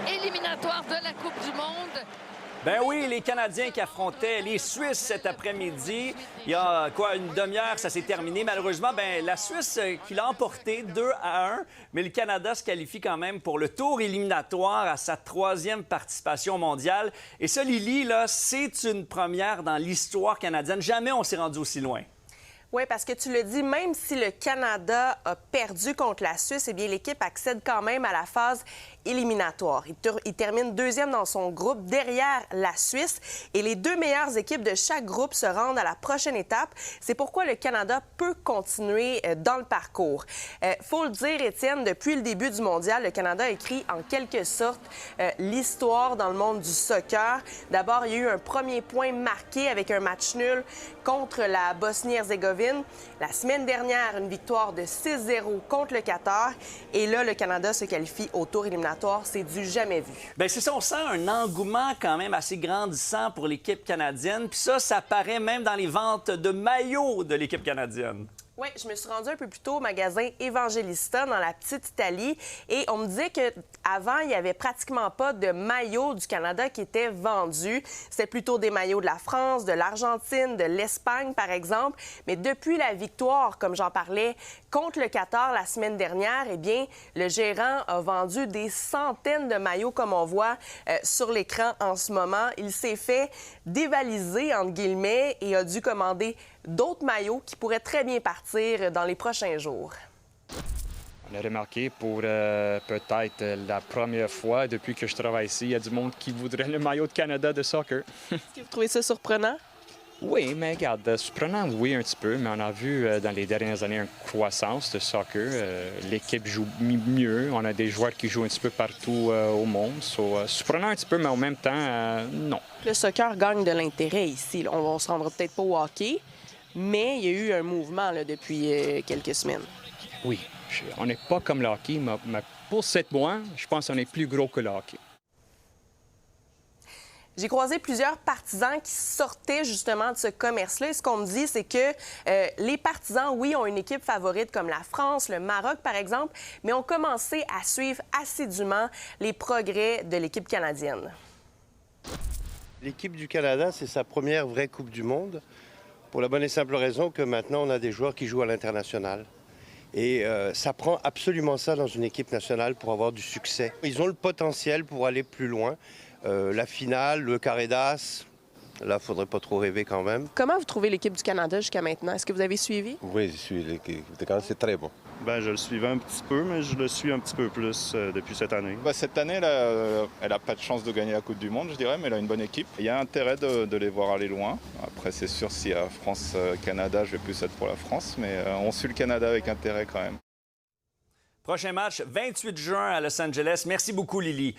éliminatoire de la Coupe du Monde. Ben oui, les Canadiens qui affrontaient les Suisses cet après-midi. Il y a une demi-heure, ça s'est terminé. Malheureusement, la Suisse qui l'a emporté 2-1, mais le Canada se qualifie quand même pour le tour éliminatoire à sa 3e participation mondiale. Et ça, Lily, là, c'est une première dans l'histoire canadienne. Jamais on s'est rendu aussi loin. Oui, parce que tu le dis, même si le Canada a perdu contre la Suisse, eh bien l'équipe accède quand même à la phase éliminatoire. Il termine 2e dans son groupe, derrière la Suisse. Et les 2 meilleures équipes de chaque groupe se rendent à la prochaine étape. C'est pourquoi le Canada peut continuer dans le parcours. Faut le dire, Étienne, depuis le début du mondial, le Canada a écrit en quelque sorte l'histoire dans le monde du soccer. D'abord, il y a eu un premier point marqué avec un match nul contre la Bosnie-Herzégovine. La semaine dernière, une victoire de 6-0 contre le Qatar. Et là, le Canada se qualifie au tour éliminatoire. C'est du jamais vu. Bien, c'est ça, on sent un engouement quand même assez grandissant pour l'équipe canadienne. Puis ça paraît même dans les ventes de maillots de l'équipe canadienne. Oui, je me suis rendue un peu plus tôt au magasin Evangelista dans la petite Italie et on me disait qu'avant, il n'y avait pratiquement pas de maillots du Canada qui étaient vendus. C'était plutôt des maillots de la France, de l'Argentine, de l'Espagne, par exemple. Mais depuis la victoire, comme j'en parlais, contre le Qatar la semaine dernière, eh bien, le gérant a vendu des centaines de maillots, comme on voit sur l'écran en ce moment. Il s'est fait dévaliser, entre guillemets, et a dû commander d'autres maillots qui pourraient très bien partir dans les prochains jours. On a remarqué pour peut-être la première fois depuis que je travaille ici, il y a du monde qui voudrait le maillot de Canada de soccer. Est-ce que vous trouvez ça surprenant? Oui, mais regarde, surprenant, oui, un petit peu, mais on a vu dans les dernières années une croissance de soccer. L'équipe joue mieux, on a des joueurs qui jouent un petit peu partout au monde. Surprenant un petit peu, mais en même temps, non. Le soccer gagne de l'intérêt ici. On ne se rendra peut-être pas au hockey, mais il y a eu un mouvement là, depuis quelques semaines. Oui, on n'est pas comme le hockey, mais pour 7 mois, je pense qu'on est plus gros que le hockey. J'ai croisé plusieurs partisans qui sortaient justement de ce commerce-là. Et ce qu'on me dit, c'est que les partisans, oui, ont une équipe favorite comme la France, le Maroc, par exemple, mais ont commencé à suivre assidûment les progrès de l'équipe canadienne. L'équipe du Canada, c'est sa première vraie Coupe du Monde, pour la bonne et simple raison que maintenant, on a des joueurs qui jouent à l'international. Et ça prend absolument ça dans une équipe nationale pour avoir du succès. Ils ont le potentiel pour aller plus loin. La finale, le carré d'as, là, il ne faudrait pas trop rêver quand même. Comment vous trouvez l'équipe du Canada jusqu'à maintenant? Est-ce que vous avez suivi? Oui, je suis l'équipe du Canada, c'est très bon. Je le suivais un petit peu, mais je le suis un petit peu plus depuis cette année. Cette année, elle n'a pas de chance de gagner la Coupe du Monde, je dirais, mais elle a une bonne équipe. Il y a intérêt de les voir aller loin. Après, c'est sûr, s'il y a France-Canada, je vais plus être pour la France, mais on suit le Canada avec intérêt quand même. Prochain match, 28 juin à Los Angeles. Merci beaucoup, Lily.